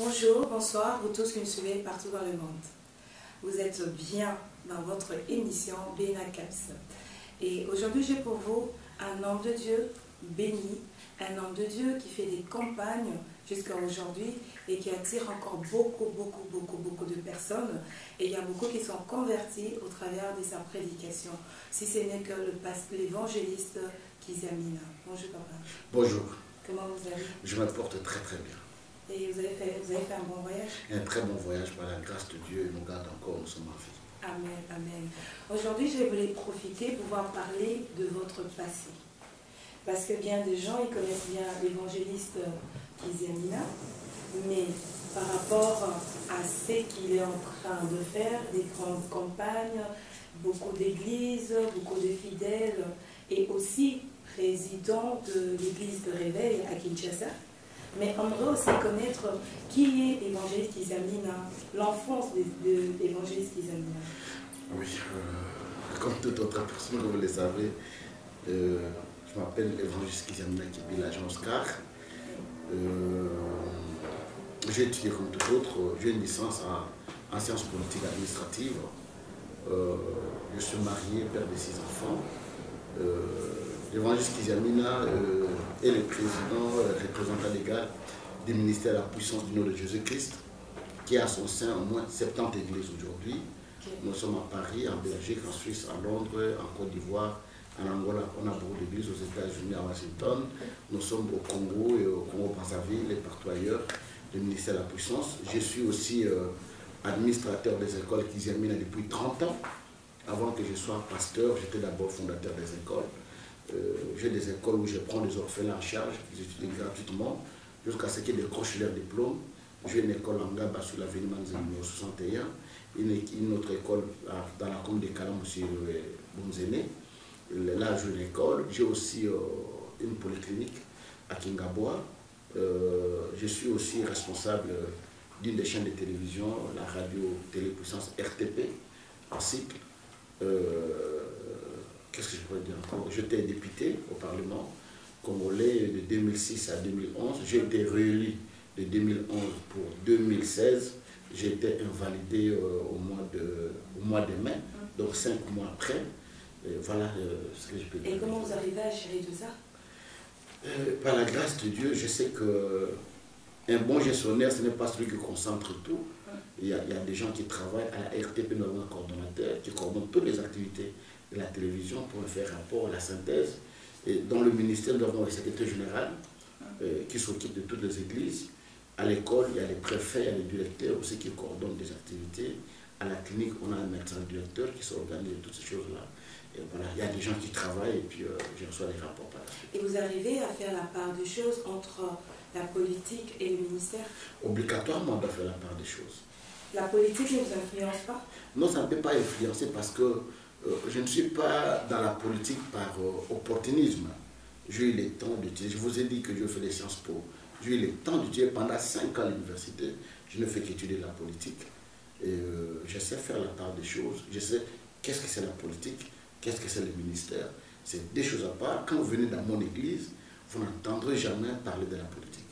Bonjour, bonsoir, vous tous qui me suivez partout dans le monde. Vous êtes bien dans votre émission Béna Caps. Et aujourd'hui, j'ai pour vous un homme de Dieu béni, un homme de Dieu qui fait des campagnes jusqu'à aujourd'hui et qui attire encore beaucoup de personnes. Et il y a beaucoup qui sont convertis au travers de sa prédication. Si ce n'est que l'évangéliste Kizamina. Bonjour papa. Bonjour. Comment vous allez? Je me porte très bien. Et vous avez fait un bon voyage? Un très bon voyage par la grâce de Dieu. Il nous garde encore, nous sommes en vie. Amen, amen. Aujourd'hui, je voulais profiter pour pouvoir parler de votre passé. Parce que bien des gens, ils connaissent bien l'évangéliste Kizamina, mais par rapport à ce qu'il est en train de faire, des grandes campagnes, beaucoup d'églises, beaucoup de fidèles, et aussi président de l'église de Réveil à Kinshasa. Mais on aimerait aussi connaître qui est l'évangéliste Kizamina, l'enfance de l'évangéliste Kizamina. Oui, comme toute autre personne, vous le savez, je m'appelle l'évangéliste Kizamina Kibi, l'agent Oscar. J'ai étudié comme tout autre, j'ai une licence en sciences politiques administratives. Je suis marié, père de 6 enfants. L'évangéliste Kizamina est le président, représentant légal du ministère de la puissance du nom de Jésus-Christ, qui a à son sein au moins 70 églises aujourd'hui. Okay. Nous sommes à Paris, en Belgique, en Suisse, à Londres, en Côte d'Ivoire, en Angola. On a beaucoup d'églises aux États-Unis, à Washington. Nous sommes au Congo et au Congo-Brazzaville et partout ailleurs, le ministère de la puissance. Je suis aussi administrateur des écoles Kizamina depuis 30 ans. Avant que je sois pasteur, j'étais d'abord fondateur des écoles. J'ai des écoles où je prends des orphelins en charge, ils étudient gratuitement, jusqu'à ce qu'ils décrochent leur diplôme. J'ai une école en Gaba sur l'avenue Manzé numéro 61, une autre école dans la commune de Kalam sur Bonzéné. Là, j'ai une école. J'ai aussi une polyclinique à Kingaboa. Je suis aussi responsable d'une des chaînes de télévision, la radio télépuissance RTP, en cycle. Qu'est-ce que je pourrais dire encore? J'étais député au Parlement congolais de 2006 à 2011. J'ai été réélu de 2011 pour 2016. J'ai été invalidé au mois de mai, donc 5 mois après. Voilà ce que je peux dire. Et comment vous arrivez à gérer tout ça? Par la grâce de Dieu, je sais qu'un bon gestionnaire, ce n'est pas celui qui concentre tout. Il y a des gens qui travaillent à la RTP, nous avons un coordonnateur qui coordonne toutes les activités de la télévision pour faire rapport à la synthèse. Et dans le ministère, nous avons le secrétaire général qui s'occupe de toutes les églises. À l'école, il y a les préfets, il y a les directeurs aussi qui coordonnent des activités. À la clinique, on a un médecin directeur qui s'organise de toutes ces choses-là. Et voilà, il y a des gens qui travaillent et puis je reçois les rapports par la suite. Et vous arrivez à faire la part des choses entre la politique et le ministère? Obligatoirement, on doit faire la part des choses. La politique ne vous influence pas? Non, ça ne peut pas influencer parce que je ne suis pas dans la politique par opportunisme. J'ai eu le temps d'étudier. Je vous ai dit que je fais des Sciences Po. J'ai eu le temps d'étudier pendant 5 ans à l'université. Je ne fais qu'étudier la politique. Et je sais faire la part des choses. Je sais qu'est-ce que c'est la politique, qu'est-ce que c'est le ministère. C'est des choses à part. Quand vous venez dans mon église, vous n'entendrez jamais parler de la politique.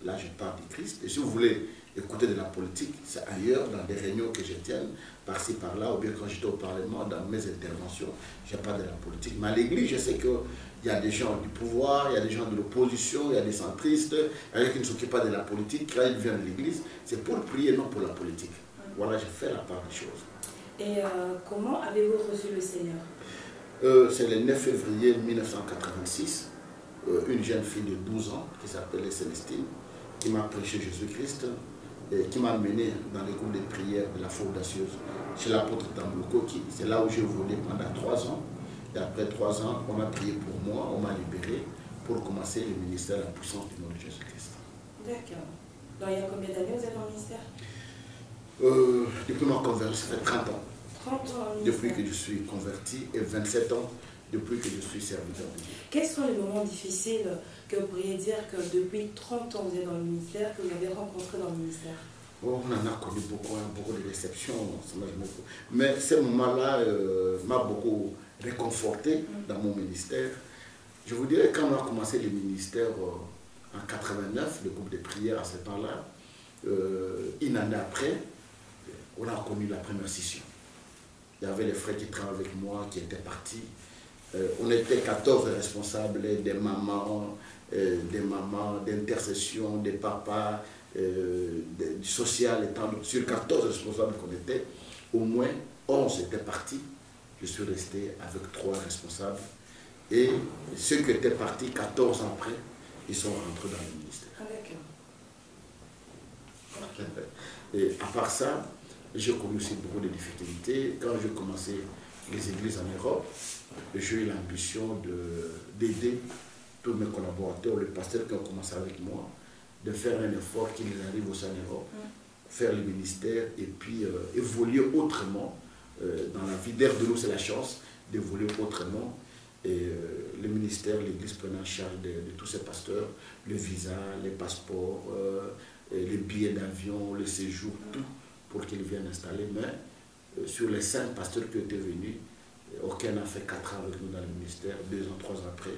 Là, je parle du Christ. Et si vous voulez écouter de la politique, c'est ailleurs, dans des réunions que je tiens, par-ci, par-là, ou bien quand j'étais au Parlement, dans mes interventions, je parle de la politique. Mais à l'église, je sais qu'il y a des gens du pouvoir, il y a des gens de l'opposition, il y a des centristes, il y a des gens qui ne s'occupent pas de la politique. Quand ils viennent de l'église, c'est pour prier, non pour la politique. Voilà, je fais la part des choses. Et comment avez-vous reçu le Seigneur? C'est le 9 février 1986, une jeune fille de 12 ans qui s'appelait Célestine, qui m'a prêché Jésus-Christ, qui m'a mené dans les groupes de prière de la foi audacieuse chez l'apôtre Tambouko. C'est là où j'ai évolué pendant 3 ans. Et après 3 ans, on a prié pour moi, on m'a libéré pour commencer le ministère de la puissance du nom de Jésus-Christ. D'accord. Donc il y a combien d'années vous êtes dans le ministère? Depuis ma conversion, ça fait 30 ans. 30 ans depuis que je suis converti et 27 ans depuis que je suis serviteur de Dieu. Quels sont les moments difficiles que vous pourriez dire que depuis 30 ans vous êtes dans le ministère, que vous avez rencontré dans le ministère? Oh, on en a connu beaucoup, beaucoup de déceptions, mais ce moment-là m'a beaucoup réconforté dans mon ministère. Je vous dirais, quand on a commencé le ministère en 89, le groupe de prière à ce temps-là, une année après, on a connu la première scission. Il y avait les frères qui travaillaient avec moi, qui étaient partis. On était 14 responsables, des mamans, d'intercession, des papas, du social, sur 14 responsables qu'on était, au moins 11 étaient partis. Je suis resté avec 3 responsables. Et ceux qui étaient partis 14 ans après, ils sont rentrés dans le ministère. Et à part ça, j'ai connu aussi beaucoup de difficultés. Quand j'ai commencé les églises en Europe, j'ai eu l'ambition d'aider tous mes collaborateurs, les pasteurs qui ont commencé avec moi, de faire un effort qu'ils arrivent aussi en Europe, faire le ministère et puis évoluer autrement dans la vie. D'ailleurs, de nous, c'est la chance d'évoluer autrement. Et le ministère, l'église prenait en charge de tous ces pasteurs, le visa, les passeports, les billets d'avion, le séjour, tout pour qu'ils viennent installer. Mais sur les 5 pasteurs qui étaient venus, aucun n'a fait 4 ans avec nous dans le ministère. 2 ans, 3 ans après,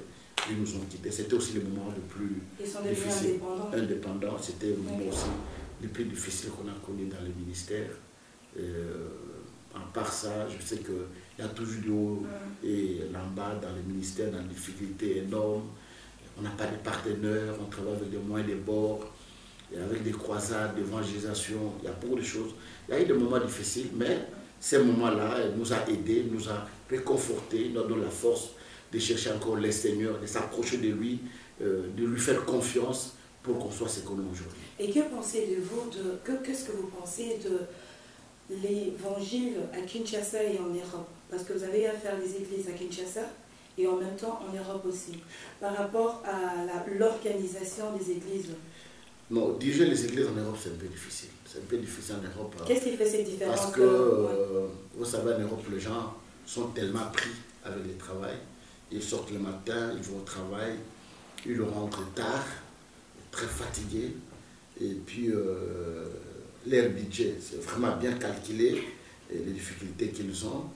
ils nous ont quittés. C'était aussi le moment le plus difficile. Indépendants. C'était le moment aussi le plus difficile qu'on a connu dans le ministère. À part ça, je sais qu'il y a toujours du haut et l'en bas dans le ministère, dans des difficultés énormes. On n'a pas de partenaires, on travaille avec des moyens de bord, et avec des croisades, d'évangélisation, il y a beaucoup de choses. Il y a eu des moments difficiles, mais ces moments-là nous a aidés, nous a réconfortés, nous a donné la force de chercher encore le Seigneur, de s'approcher de lui faire confiance pour qu'on soit ce qu'on est aujourd'hui. Et que pensez de vous, qu'est-ce que vous pensez de l'évangile à Kinshasa et en Europe? Parce que vous avez à faire des églises à Kinshasa et en même temps en Europe aussi. Par rapport à l'organisation des églises. Non, diriger les églises en Europe, c'est un peu difficile. C'est un peu difficile en Europe. Qu'est-ce qui fait cette différence? Parce que, vous savez, en Europe, les gens sont tellement pris avec le travail. Ils sortent le matin, ils vont au travail, ils rentrent tard, très fatigués. Et puis, leur budget, c'est vraiment bien calculé, et les difficultés qu'ils ont.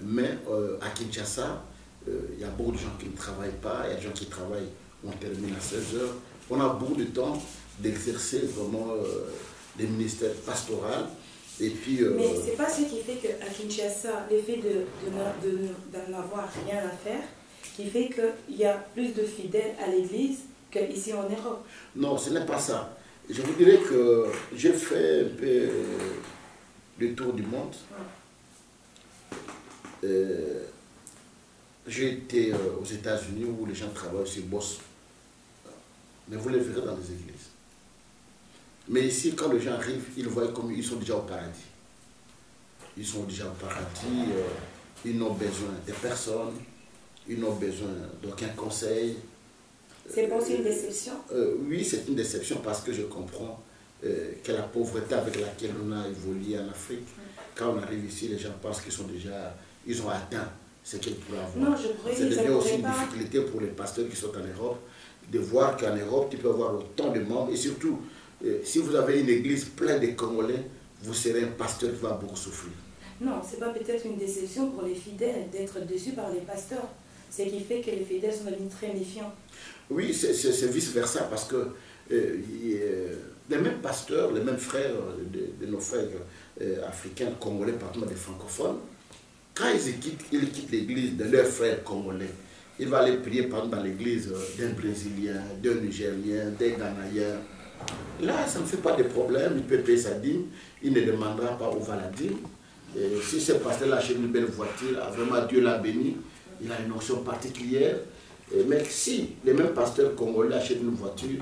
Mais à Kinshasa, il y a beaucoup de gens qui ne travaillent pas, il y a des gens qui travaillent, on termine à 16 heures. On a beaucoup de temps d'exercer vraiment les ministères pastoraux. Et puis, mais ce n'est pas ce qui fait qu'à Kinshasa, l'effet d'en avoir rien à faire, qui fait qu'il y a plus de fidèles à l'église qu'ici en Europe. Non, ce n'est pas ça. Je vous dirais que j'ai fait un peu le tour du monde. J'ai été aux États-Unis où les gens travaillent aussi, bossent. Mais vous les verrez dans les églises. Mais ici, quand les gens arrivent, ils voient comme ils sont déjà au paradis. Ils sont déjà au paradis, ils n'ont besoin de personne, ils n'ont besoin d'aucun conseil. C'est pas aussi une déception? Oui, c'est une déception parce que je comprends que la pauvreté avec laquelle on a évolué en Afrique, quand on arrive ici, les gens pensent qu'ils sont déjà, ils ont atteint ce qu'ils pourraient avoir. Non, je pourrais ça devient aussi une difficulté pour les pasteurs qui sont en Europe, de voir qu'en Europe, tu peux avoir autant de membres. Et surtout, si vous avez une église pleine de Congolais, vous serez un pasteur qui va beaucoup souffrir. Non, ce n'est pas peut-être une déception pour les fidèles d'être déçus par les pasteurs. Ce qui fait que les fidèles sont devenus très méfiants. Oui, c'est vice-versa parce que les mêmes pasteurs, les mêmes frères de nos frères africains, congolais, particulièrement des francophones, quand ils quittent l'église de leurs frères congolais, ils vont aller prier par exemple dans l'église d'un Brésilien, d'un Nigérien, d'un Ghanéen. Là, ça ne fait pas de problème, il peut payer sa dîme, il ne demandera pas où va la dîme. Et si ce pasteur achète une belle voiture, vraiment Dieu l'a béni, il a une notion particulière. Mais si les mêmes pasteurs congolais achètent une voiture,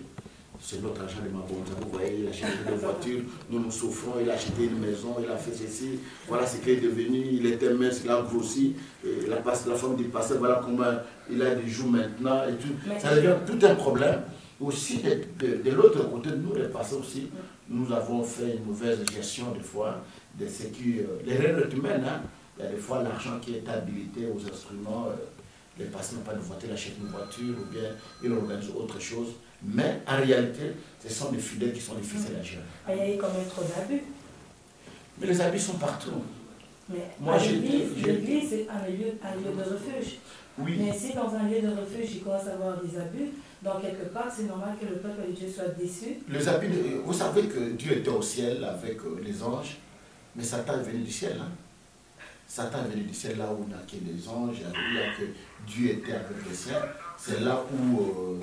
c'est notre argent de Mabonza. Vous voyez, il a acheté une voiture, nous souffrons, il a acheté une maison, il a fait ceci, voilà ce qu'il est devenu, il était mince, il a grossi, et la femme du pasteur, voilà comment il a des joues maintenant, et tout. Ça devient tout un problème. Aussi, de l'autre côté, nous les pasteurs aussi, nous avons fait une mauvaise gestion des fois de ce qui, les règles humaines, hein. Il y a des fois l'argent qui est habilité aux instruments, les pasteurs n'ont pas de voiture, ils achètent une voiture ou bien ils organisent autre chose. Mais en réalité, ce sont des fidèles qui sont difficiles à gérer. Il y a eu quand même trop d'abus. Mais les abus sont partout. Mais l'église, c'est un lieu de refuge. Oui. Mais si dans un lieu de refuge, il commence à avoir des abus, dans quelque part, c'est normal que le peuple de Dieu soit déçu. Les abus, vous savez que Dieu était au ciel avec les anges, mais Satan est venu du ciel. Hein? Satan est venu du ciel là où il n'y a que les anges, là que Dieu était avec les siens. C'est là où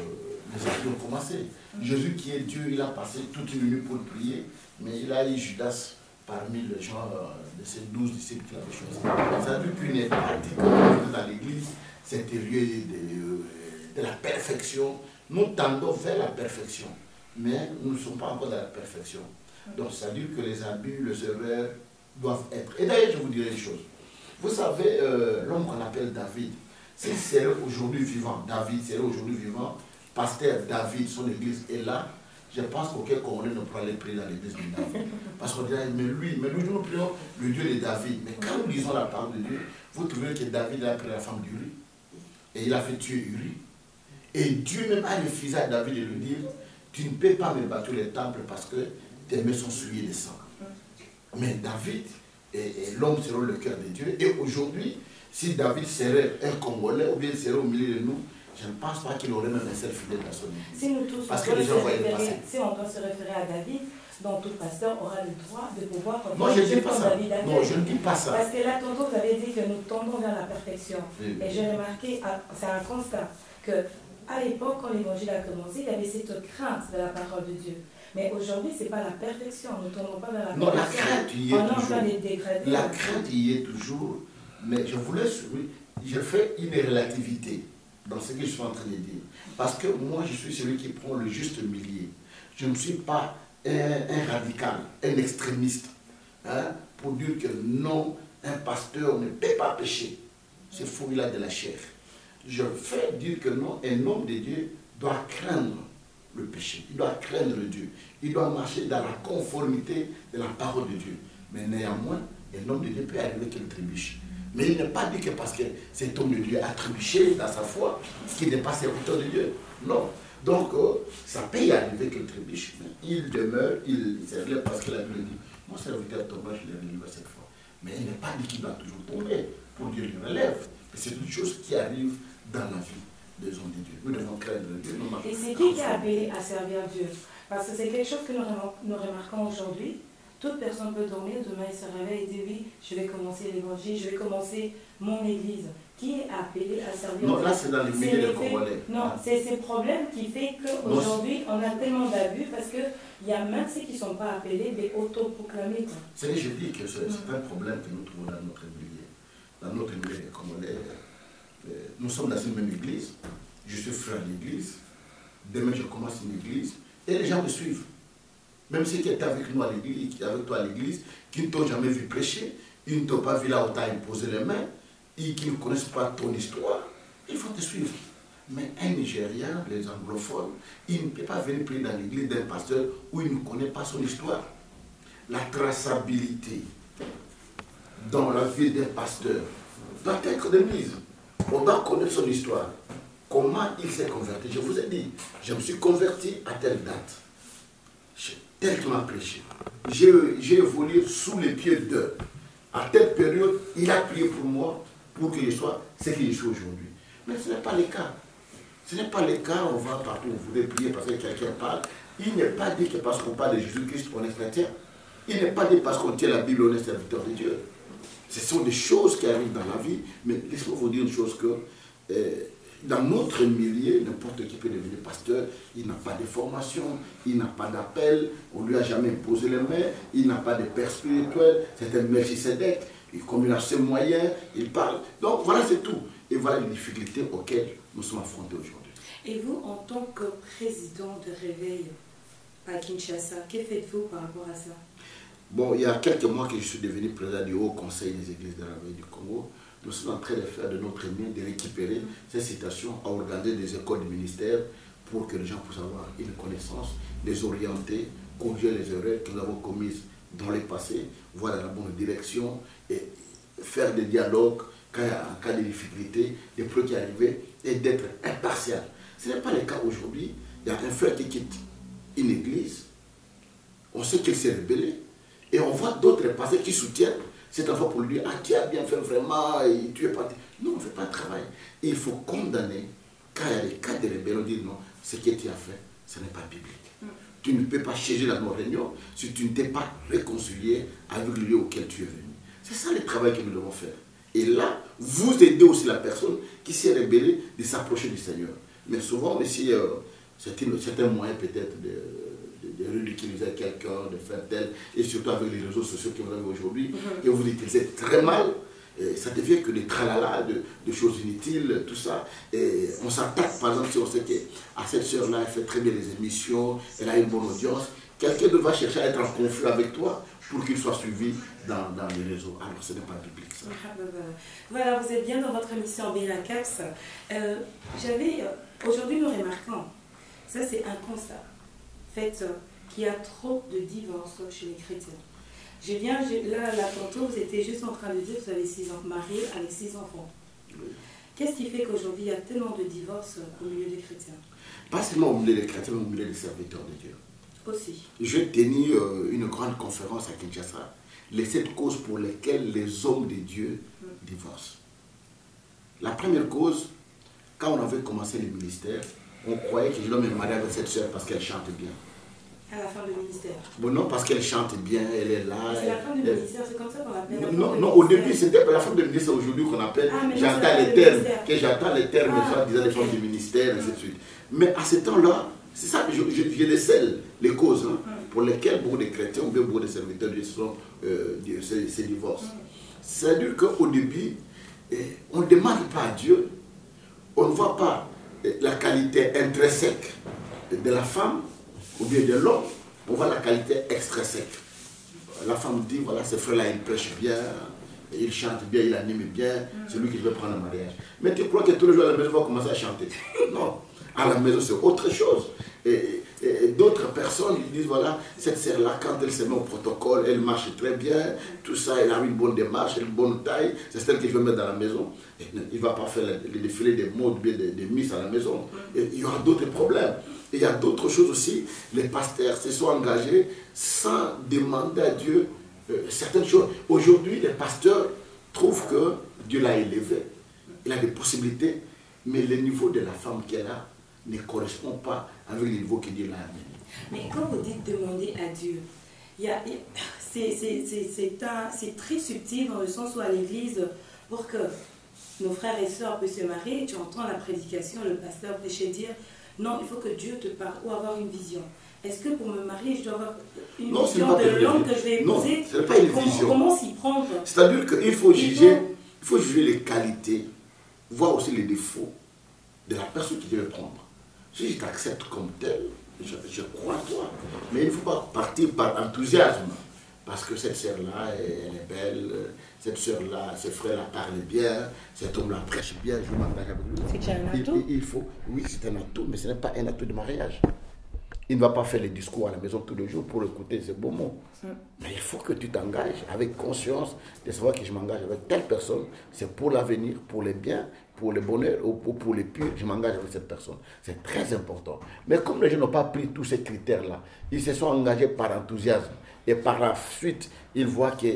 les abus ont commencé. Jésus qui est Dieu, il a passé toute une nuit pour prier, mais il a eu Judas parmi les gens de ces 12 disciples qu'il avait choisis. Ça veut dire qu'une pratique dans l'église, c'était lieu de la perfection. Nous tendons vers la perfection, mais nous ne sommes pas encore dans la perfection. Donc ça veut dire que les abus, les erreurs doivent être. Et d'ailleurs, je vous dirai une chose. Vous savez, l'homme qu'on appelle David, s'il serait aujourd'hui vivant, David serait aujourd'hui vivant, pasteur David, son église est là, je pense qu'aucun Congolais ne pourra aller prier dans l'église de David. Parce qu'on dirait, mais lui, nous prions le Dieu de David. Mais quand nous lisons la parole de Dieu, vous trouvez que David a pris la femme d'Uri. Et il a fait tuer Uri. Et Dieu même a refusé à David de lui dire, tu ne peux pas me battre les temples parce que tes mains sont souillées de sang. Mais David, et l'homme selon le cœur de Dieu. Et aujourd'hui, si David serait un Congolais ou bien serait au milieu de nous, je ne pense pas qu'il aurait même un seul fidèle dans son église. Si nous tous, parce que les gens voyaient passer. Si on doit se référer à David, donc tout pasteur aura le droit de pouvoir... Non, je ne dis pas ça. Non, je ne dis pas ça. Parce que là, tantôt, vous avez dit que nous tendons vers la perfection. Oui. Et j'ai remarqué, c'est un constat, qu'à l'époque, quand l'évangile a commencé, il y avait cette crainte de la parole de Dieu. Mais aujourd'hui, ce n'est pas la perfection. Nous ne tournons pas vers la perfection. Non, la crainte y est toujours. La crainte y est toujours. Mais je voulais... Je fais une relativité dans ce que je suis en train de dire. Parce que moi, je suis celui qui prend le juste milieu. Je ne suis pas un radical, un extrémiste. Hein, pour dire que non, un pasteur ne peut pas pécher. C'est faux, il a de la chair. Je fais dire que non, un homme de Dieu doit craindre le péché. Il doit craindre Dieu. Il doit marcher dans la conformité de la parole de Dieu. Mais néanmoins, un homme de Dieu peut arriver qu'il trébuche. Mais il n'est pas dit que parce que cet homme de Dieu a trébuché dans sa foi, qu'il n'est pas serviteur de Dieu. Non. Donc, ça peut y arriver qu'il trébuche. Mais il demeure, il se relève parce que la Bible dit, mon serviteur tomba, je l'ai relevé cette fois. Mais il n'est pas dit qu'il doit toujours tomber. Pour Dieu le relève. C'est une chose qui arrive dans la vie des hommes de Dieu. Nous devons craindre Dieu. Et c'est qui est appelé à servir Dieu? Parce que c'est quelque chose que nous remarquons aujourd'hui. Toute personne peut dormir, demain il se réveille et dit oui, je vais commencer l'évangile, je vais commencer mon église. Qui est appelé à servir Dieu? Non, là c'est dans le milieu des Congolais. Non, c'est ce problème qui fait qu'aujourd'hui on a tellement d'abus parce qu'il y a même ceux qui ne sont pas appelés des autoproclamés. C'est que je dis que c'est un problème que nous trouvons dans notre milieu. Dans notre milieu des Congolais. Nous sommes dans une même église. Je suis frère de l'église. Demain je commence une église et les gens me suivent. Même ceux qui étaient avec nous à l'église, avec toi à l'église, qui ne t'ont jamais vu prêcher, ils ne t'ont pas vu là où tu as imposé les mains, et qui ne connaissent pas ton histoire, il faut te suivre. Mais un Nigérien, les anglophones, il ne peut pas venir prier dans l'église d'un pasteur où il ne connaît pas son histoire. La traçabilité dans la vie d'un pasteur doit être de mise. On doit connaître son histoire. Comment il s'est converti. Je vous ai dit, je me suis converti à telle date. Tel qu'il m'a prêché. J'ai évolué sous les pieds d'eux. À telle période, il a prié pour moi pour que je sois ce que je suis aujourd'hui. Mais ce n'est pas le cas. Ce n'est pas le cas, on va partout, on voulait prier parce que quelqu'un parle. Il n'est pas dit que parce qu'on parle de Jésus-Christ, on est chrétien. Il n'est pas dit parce qu'on tient la Bible, on est serviteur de Dieu. Ce sont des choses qui arrivent dans la vie. Mais laissez-moi vous dire une chose que dans notre milieu, n'importe qui peut devenir pasteur, il n'a pas de formation, il n'a pas d'appel, on ne lui a jamais imposé les mains, il n'a pas de père spirituel, c'est un Melchisedec, et comme il a ses moyens, il parle. Donc voilà, c'est tout. Et voilà les difficultés auxquelles nous sommes affrontés aujourd'hui. Et vous, en tant que président de Réveil à Kinshasa, que faites-vous par rapport à ça? Bon, il y a quelques mois que je suis devenu président du Haut Conseil des Églises de Réveil du Congo. Nous sommes en train de faire de notre mieux, de récupérer ces citations, à organiser des écoles du ministère pour que les gens puissent avoir une connaissance, les orienter, corriger les erreurs que nous avons commises dans le passé, voir dans la bonne direction et faire des dialogues en cas de difficulté, des projets qui arrivaient et d'être impartial. Ce n'est pas le cas aujourd'hui. Il y a un frère qui quitte une église, on sait qu'il s'est rebellé et on voit d'autres pasteurs qui soutiennent cet enfant pour lui dire, ah, tu as bien fait vraiment, et tu es parti. Non, on ne fait pas de travail. Et il faut condamner quand il y a des cas de rébellion, on dit non, ce que tu as fait, ce n'est pas biblique. Tu ne peux pas siéger dans nos réunions si tu ne t'es pas réconcilié avec le lieu auquel tu es venu. C'est ça le travail que nous devons faire. Et là, vous aidez aussi la personne qui s'est rébellée de s'approcher du Seigneur. Mais souvent aussi, c'est un moyen peut-être de ridiculiser quelqu'un, de faire tel, et surtout avec les réseaux sociaux que vous avez aujourd'hui, et vous utilisez très mal. Et ça devient que des tralala, de choses inutiles, tout ça. Et on s'attaque, par exemple, si on sait qu'à cette sœur-là, elle fait très bien les émissions, elle a une bonne audience. Quelqu'un va chercher à être en conflit avec toi pour qu'il soit suivi dans les réseaux. Alors, ce n'est pas biblique, ça. Voilà, vous êtes bien dans votre émission Béla Caps. Aujourd'hui, nous remarquons, ça c'est un constat, fait qu'il y a trop de divorces chez les chrétiens. Là, tantôt, vous étiez juste en train de dire que vous avez 6 ans mariés avec 6 enfants. Oui. Qu'est-ce qui fait qu'aujourd'hui, il y a tellement de divorces au milieu des chrétiens? Pas seulement au milieu des chrétiens, mais au milieu des serviteurs de Dieu. Aussi. J'ai tenu une grande conférence à Kinshasa, les 7 causes pour lesquelles les hommes de Dieu divorcent. La première cause, quand on avait commencé le ministère, on croyait que je dois me marier avec cette sœur parce qu'elle chante bien. À la fin du ministère. Bon, non, parce qu'elle chante bien, elle est là. C'est la fin du ministère, c'est comme ça qu'on appelle. Non, au début, c'était la fin du ministère, aujourd'hui qu'on appelle. J'entends les termes, disant les femmes du ministère, et ainsi de suite. Mais à ce temps-là, c'est ça, je décèle les causes pour lesquelles beaucoup de chrétiens ou bien beaucoup de serviteurs de Dieu se divorcent. C'est-à-dire qu'au début, on ne demande pas à Dieu, on ne voit pas la qualité intrinsèque de la femme ou bien de l'homme, on voit la qualité extrinsèque. La femme dit, voilà, ce frère-là, il prêche bien, il chante bien, il anime bien, c'est lui qui veut prendre le mariage. Mais tu crois que tous les jours à la maison, on va commencer à chanter? Non, à la maison, c'est autre chose. Et d'autres personnes, ils disent, voilà, cette sœur-là, quand elle se met au protocole, elle marche très bien, tout ça, elle a une bonne démarche, une bonne taille, c'est celle que je veux mettre dans la maison. Et il ne va pas faire le défilé des modes, bien des miss à la maison. Et il y aura d'autres problèmes. Et il y a d'autres choses aussi. Les pasteurs se sont engagés sans demander à Dieu certaines choses. Aujourd'hui, les pasteurs trouvent que Dieu l'a élevé. Il a des possibilités, mais le niveau de la femme qu'elle a ne correspond pas avec le niveau que Dieu l'a amené. Mais quand vous dites demander à Dieu, c'est très subtil dans le sens où à l'église, pour que nos frères et sœurs puissent se marier, tu entends la prédication, le pasteur prêcher, dire non, il faut que Dieu te parle ou avoir une vision. Est-ce que pour me marier, je dois avoir une vision de l'homme que je vais épouser? Non, ce n'est pas une vision. Comment s'y prendre? C'est-à-dire qu'il faut juger les qualités, voir aussi les défauts de la personne qui veut prendre. Si je t'accepte comme tel, je crois en toi. Mais il ne faut pas partir par enthousiasme. Parce que cette sœur-là, elle est belle, cette sœur-là, ce frère-là parle bien, cet homme-là prêche bien, je m'engage avec lui. C'est un atout? Oui, c'est un atout, mais ce n'est pas un atout de mariage. Il ne va pas faire les discours à la maison tous les jours pour écouter ces beaux mots. Mais il faut que tu t'engages avec conscience de savoir que je m'engage avec telle personne, c'est pour l'avenir, pour les biens, pour le bonheur ou pour les purs, je m'engage avec cette personne. C'est très important. Mais comme les gens n'ont pas pris tous ces critères-là, ils se sont engagés par enthousiasme. Et par la suite, ils voient que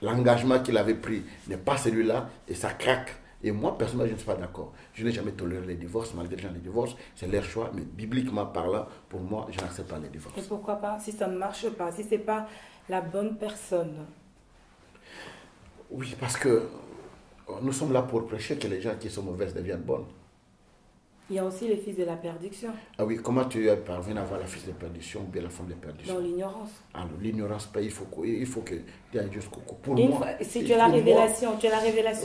l'engagement qu'il avait pris n'est pas celui-là et ça craque. Et moi, personnellement, je ne suis pas d'accord. Je n'ai jamais toléré les divorces, malgré les gens les divorces, c'est leur choix, mais bibliquement parlant, pour moi, je n'accepte pas les divorces. Et pourquoi pas, si ça ne marche pas, si ce n'est pas la bonne personne? Oui, parce que nous sommes là pour prêcher que les gens qui sont mauvaises deviennent bonnes. Il y a aussi les fils de la perdition. Ah oui, comment tu parviens à avoir la fils de perdition ou bien la femme de perdition? Dans l'ignorance. Alors l'ignorance, il faut que tu ailles jusqu'au cou. Pour moi, si tu as la révélation,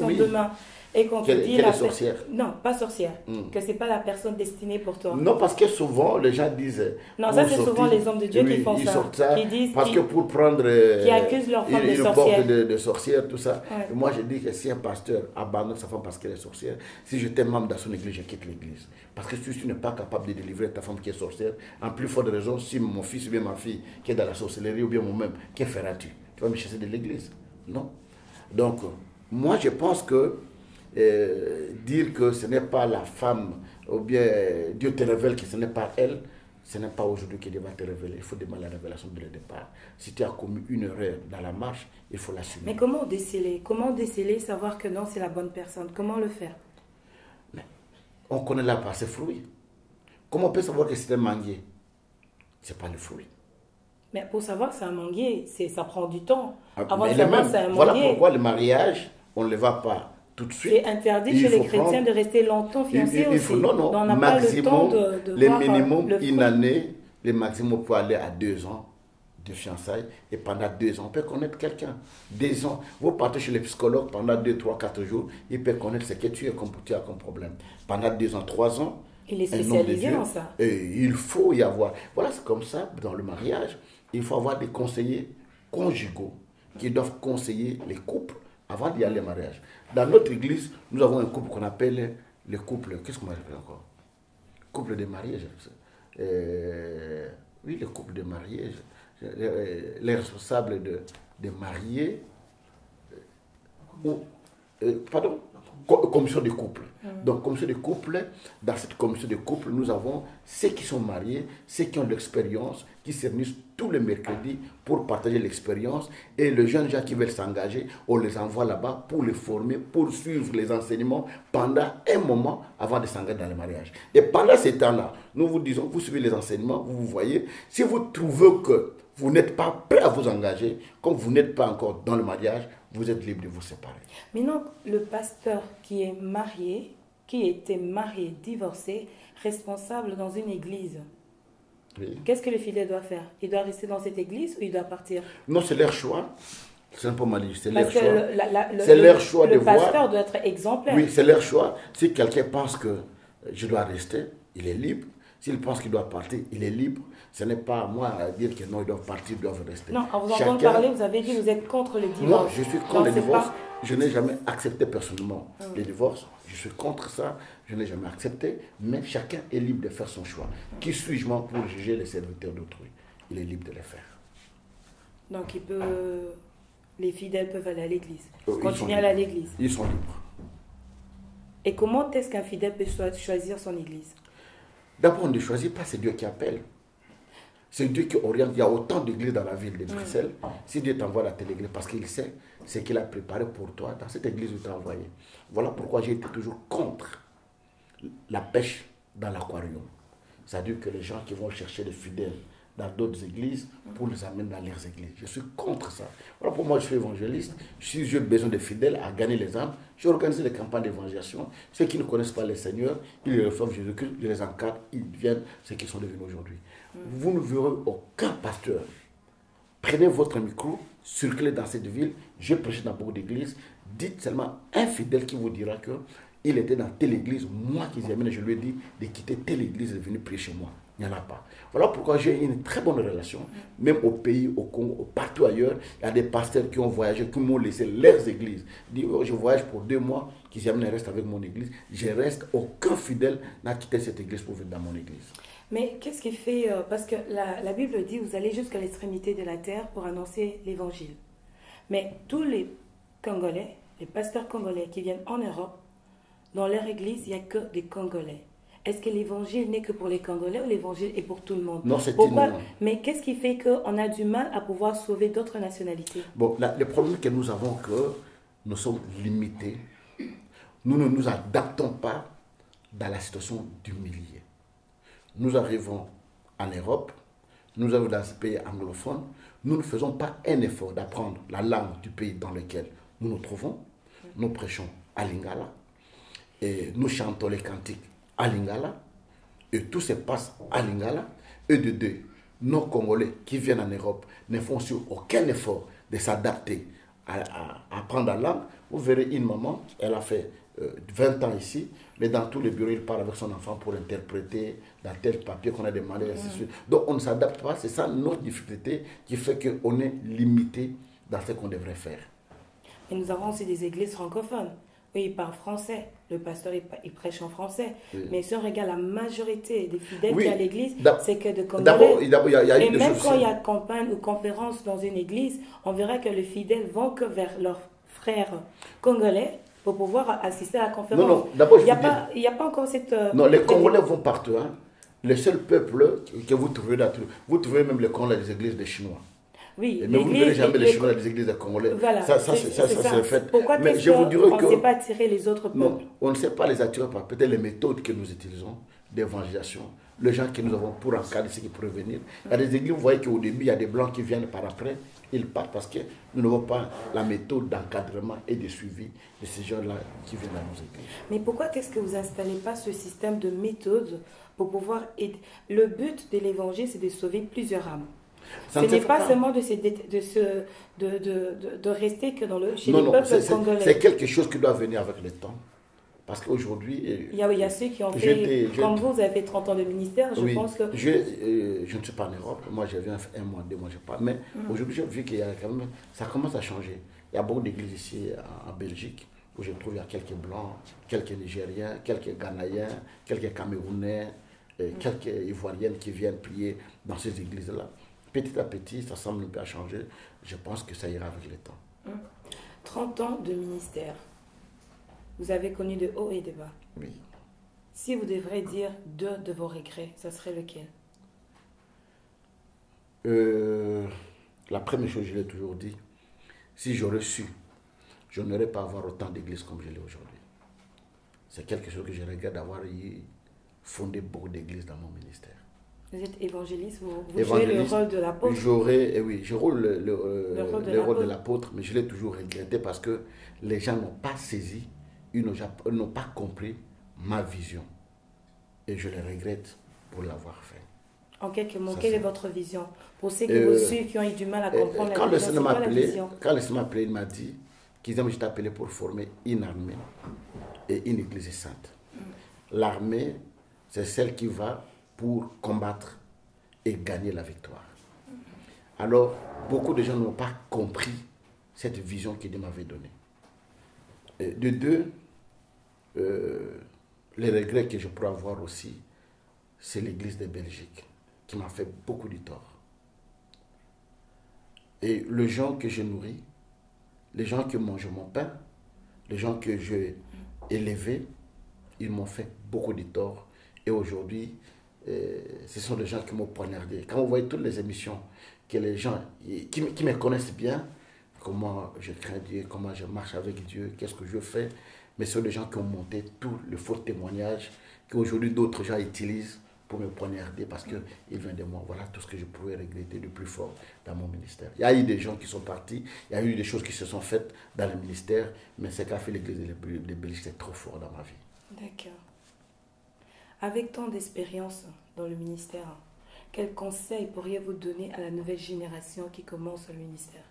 oui. Demain, et qu'on te dit la sorcière. Non, pas sorcière. Que ce n'est pas la personne destinée pour toi. Non, parce que souvent les gens disent. Non, ça c'est souvent les hommes de Dieu qui font ça. Qui disent, parce que pour prendre. Qui accusent leur femme de sorcière. De sorcière, tout ça. Ouais. Moi je dis que si un pasteur abandonne sa femme parce qu'elle est sorcière, si j'étais membre dans son église, je quitte l'église. Parce que si tu n'es pas capable de délivrer ta femme qui est sorcière, en plus forte raison, si mon fils ou bien ma fille qui est dans la sorcellerie ou bien moi-même, que feras-tu? Tu vas me chasser de l'église? Non. Donc, moi je pense que dire que ce n'est pas la femme, ou bien Dieu te révèle que ce n'est pas elle, ce n'est pas aujourd'hui que Dieu va te révéler. Il faut demander la révélation dès le départ. Si tu as commis une erreur dans la marche, il faut l'assumer. Mais comment déceler? Comment déceler, savoir que non, c'est la bonne personne? Comment le faire? on connaît là pas ses fruits. Comment on peut savoir que c'est un manguier? Ce n'est pas le fruit. Mais pour savoir que c'est un manguier, ça prend du temps. Avant de savoir que c'est un manguier. Voilà pourquoi le mariage, on ne le va pas tout de suite. C'est interdit chez les chrétiens de rester longtemps fiancés aussi. Non, on n'a pas le temps de les minimum une année, les maximum pour aller à 2 ans de fiançailles. Et pendant 2 ans, on peut connaître quelqu'un. 2 ans. Vous partez chez les psychologues pendant 2, 3, 4 jours, ils peuvent connaître ce que tu as comme problème. Pendant 2 ans, 3 ans, il est spécialisé dans ça. Et il faut y avoir. Voilà, c'est comme ça dans le mariage. Il faut avoir des conseillers conjugaux qui doivent conseiller les couples avant d'y aller au mariage. Dans notre église, nous avons un couple qu'on appelle le couple. Qu'est-ce qu'on appelle encore? Couple de mariés. Oui, le couple de mariés. Les responsables de mariés. Pardon? Commission de couple. Donc, commission de couple, dans cette commission de couple, nous avons ceux qui sont mariés, ceux qui ont l'expérience, qui se réunissent tous les mercredis pour partager l'expérience. Et les jeunes gens qui veulent s'engager, on les envoie là-bas pour les former, pour suivre les enseignements pendant un moment avant de s'engager dans le mariage. Et pendant ce temps-là, nous vous disons, vous suivez les enseignements, vous voyez, si vous trouvez que vous n'êtes pas prêt à vous engager, comme vous n'êtes pas encore dans le mariage, vous êtes libre de vous séparer. Maintenant, le pasteur qui est marié, qui était marié, divorcé, responsable dans une église, oui. Qu'est-ce que le fidèle doit faire? Il doit rester dans cette église ou il doit partir? Non, c'est leur choix. C'est un peu mal dit, c'est leur choix. C'est leur choix de voir. Le pasteur doit être exemplaire. Oui, c'est leur choix. Si quelqu'un pense que je dois rester, il est libre. S'il pense qu'il doit partir, il est libre. Ce n'est pas à moi à dire que non, ils doivent partir, ils doivent rester. Non, en vous entendant parler, vous avez dit que vous êtes contre le divorce. Moi, je suis contre le divorce. Je n'ai jamais accepté personnellement le divorce. Je suis contre ça. Je n'ai jamais accepté. Mais chacun est libre de faire son choix. Qui suis-je moi pour juger les serviteurs d'autrui? Il est libre de le faire. Donc, les fidèles peuvent aller à l'église. Continuer à aller à l'église. Ils sont libres. Et comment est-ce qu'un fidèle peut choisir son église? D'abord, on ne choisit pas, c'est Dieu qui appelle. C'est Dieu qui oriente. Il y a autant d'églises dans la ville de Bruxelles. Si Dieu t'envoie à telle église, parce qu'il sait ce qu'il a préparé pour toi dans cette église où il t'a envoyé. Voilà pourquoi j'ai été toujours contre la pêche dans l'aquarium. C'est-à-dire que les gens qui vont chercher des fidèles dans d'autres églises pour les amener dans leurs églises. Je suis contre ça. Voilà pourquoi moi je suis évangéliste. Si j'ai besoin de fidèles à gagner les âmes, j'ai organisé des campagnes d'évangélisation. Ceux qui ne connaissent pas le Seigneur, ils les reçoivent Jésus-Christ, je les encadre, ils deviennent ce qu'ils sont devenus aujourd'hui. Vous ne verrez aucun pasteur. Prenez votre micro, circulez dans cette ville. J'ai prêché dans beaucoup d'églises. Dites seulement un fidèle qui vous dira que il était dans telle église. Moi qui les amène, je lui ai dit de quitter telle église et de venir prier chez moi. Il n'y en a pas. Voilà pourquoi j'ai une très bonne relation. Même au pays, au Congo, partout ailleurs, il y a des pasteurs qui ont voyagé, qui m'ont laissé leurs églises. Ils disent, oh, je voyage pour 2 mois, qu'ils amènent et restent avec mon église. Je reste, aucun fidèle n'a quitté cette église pour venir dans mon église. Mais qu'est-ce qui fait, parce que la Bible dit, vous allez jusqu'à l'extrémité de la terre pour annoncer l'évangile. Mais tous les Congolais, les pasteurs congolais qui viennent en Europe, dans leur église, il n'y a que des Congolais. Est-ce que l'évangile n'est que pour les Congolais ou l'évangile est pour tout le monde? Non, c'est tout le monde. Mais qu'est-ce qui fait qu'on a du mal à pouvoir sauver d'autres nationalités? Bon, le problème que nous avons, que nous sommes limités. Nous ne nous adaptons pas dans la situation du milieu. Nous arrivons en Europe, nous arrivons dans ce pays anglophone, nous ne faisons pas un effort d'apprendre la langue du pays dans lequel nous nous trouvons. Nous prêchons à Lingala et nous chantons les cantiques à Lingala, et tout se passe à Lingala, et de deux, nos Congolais qui viennent en Europe ne font sur aucun effort de s'adapter à apprendre la langue. Vous verrez une maman, elle a fait 20 ans ici, mais dans tous les bureaux, il parle avec son enfant pour interpréter dans tel papier qu'on a demandé, et ainsi de suite. Donc on ne s'adapte pas, c'est ça notre difficulté qui fait qu'on est limité dans ce qu'on devrait faire. Et nous avons aussi des églises francophones. Oui, il parle français. Le pasteur, il prêche en français. Oui. Mais si on regarde la majorité des fidèles qui à l'église, c'est que de Congolais. D'abord, il y a et même quand il y a campagne ou conférence dans une église, on verra que les fidèles vont que vers leurs frères congolais pour pouvoir assister à la conférence. Non, d'abord, il n'y a pas encore cette... Non, les Congolais vont partout. Hein. Le seul peuple que vous trouvez là, vous trouvez même les Congolais des églises des Chinois. Oui, mais vous ne verrez jamais les chemins des églises des Congolais. Voilà, Ça c'est fait. Pourquoi mais je vous dirais on ne sait pas attirer les autres peuples? Non, on ne sait pas les attirer par peut-être les méthodes que nous utilisons d'évangélisation, les gens que nous avons pour encadrer ce qui pourrait venir. Il y a des églises, vous voyez qu'au début, il y a des blancs qui viennent par après, ils partent parce que nous n'avons pas la méthode d'encadrement et de suivi de ces gens-là qui viennent à nos églises. Mais pourquoi est-ce que vous n'installez pas ce système de méthode pour pouvoir aider? Le but de l'évangile, c'est de sauver plusieurs âmes. Ce n'est pas seulement de rester que chez les peuples congolais. C'est quelque chose qui doit venir avec le temps. Parce qu'aujourd'hui... Il y a ceux qui ont fait... Comme vous avez fait 30 ans de ministère, je pense que... Je ne suis pas en Europe. Moi, je viens 1 mois, 2 mois, je ne sais pas. Mais aujourd'hui, j'ai vu qu'il y a quand même... Ça commence à changer. Il y a beaucoup d'églises ici en Belgique où je trouve il y a quelques Blancs, quelques Nigériens, quelques Ghanéens, quelques Camerounais, quelques Ivoiriennes qui viennent prier dans ces églises-là. Petit à petit, ça semble un peu à changer. Je pense que ça ira avec le temps. 30 ans de ministère. Vous avez connu de hauts et de bas. Oui. Si vous devrez dire 2 de vos regrets, ça serait lequel? La première chose, je l'ai toujours dit, si j'aurais su, je n'aurais pas avoir autant d'églises comme je l'ai aujourd'hui. C'est quelque chose que je regrette d'avoir fondé beaucoup d'églises dans mon ministère. Vous êtes évangéliste, vous jouez le rôle de l'apôtre. Je joue le rôle de l'apôtre, mais je l'ai toujours regretté parce que les gens n'ont pas saisi, ils n'ont pas compris ma vision. Et je le regrette pour l'avoir fait. En quelques mots, quelle est votre vision? Pour ceux qui vous suivent, qui ont eu du mal à comprendre la vision, c'est quoi la vision? Quand le Seigneur m'a appelé, il m'a dit qu'il m'a appelé pour former une armée et une église sainte. L'armée, c'est celle qui va pour combattre et gagner la victoire. Alors, beaucoup de gens n'ont pas compris cette vision que Dieu m'avait donnée. De deux, les regrets que je pourrais avoir aussi, c'est l'Église de Belgique qui m'a fait beaucoup de tort. Et les gens que je nourris, les gens qui mangent mon pain, les gens que j'ai élevés, ils m'ont fait beaucoup de tort. Et aujourd'hui, ce sont des gens qui m'ont poignardé. Quand vous voyez toutes les émissions, que les gens qui me connaissent bien, comment je crains Dieu, comment je marche avec Dieu, qu'est-ce que je fais, mais ce sont des gens qui ont monté tout le faux témoignage qu'aujourd'hui d'autres gens utilisent pour me poignarder parce qu'ils viennent de moi. Voilà tout ce que je pouvais regretter de plus fort dans mon ministère. Il y a eu des gens qui sont partis, il y a eu des choses qui se sont faites dans le ministère, mais ce qu'a fait l'Église de Belgique, c'est trop fort dans ma vie. D'accord. Avec tant d'expérience dans le ministère, quels conseils pourriez-vous donner à la nouvelle génération qui commence le ministère?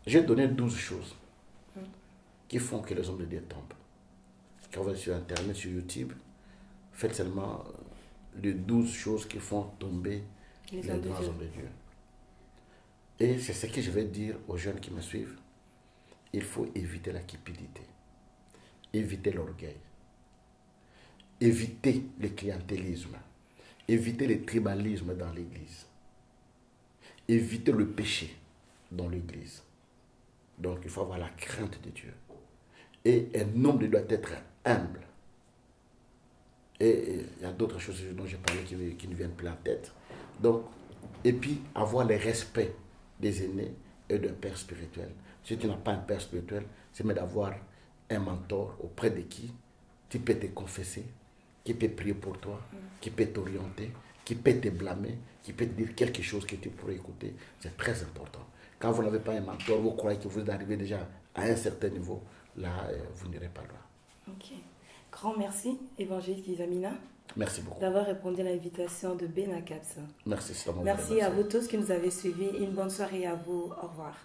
J'ai donné 12 choses qui font que les hommes de Dieu tombent. Quand vous êtes sur Internet, sur YouTube, faites seulement les 12 choses qui font tomber les grands hommes de Dieu. Et c'est ce que je vais dire aux jeunes qui me suivent. Il faut éviter la cupidité, éviter l'orgueil, éviter le clientélisme, éviter le tribalisme dans l'Église, éviter le péché dans l'Église. Donc il faut avoir la crainte de Dieu. Et un homme doit être humble. Et il y a d'autres choses dont j'ai parlé qui ne viennent plus en tête. Donc, et puis avoir le respect des aînés et d'un père spirituel. Si tu n'as pas un père spirituel, c'est mieux d'avoir un mentor auprès de qui tu peux te confesser, qui peut prier pour toi, qui peut t'orienter, qui peut te blâmer, qui peut te dire quelque chose que tu pourrais écouter. C'est très important. Quand vous n'avez pas un mentor, vous croyez que vous arrivez déjà à un certain niveau, là, vous n'irez pas loin. Ok. Grand merci, évangéliste Isamina. Merci beaucoup. D'avoir répondu à l'invitation de Benacaps. Merci. Merci à vous tous qui nous avez suivis. Une bonne soirée à vous. Au revoir.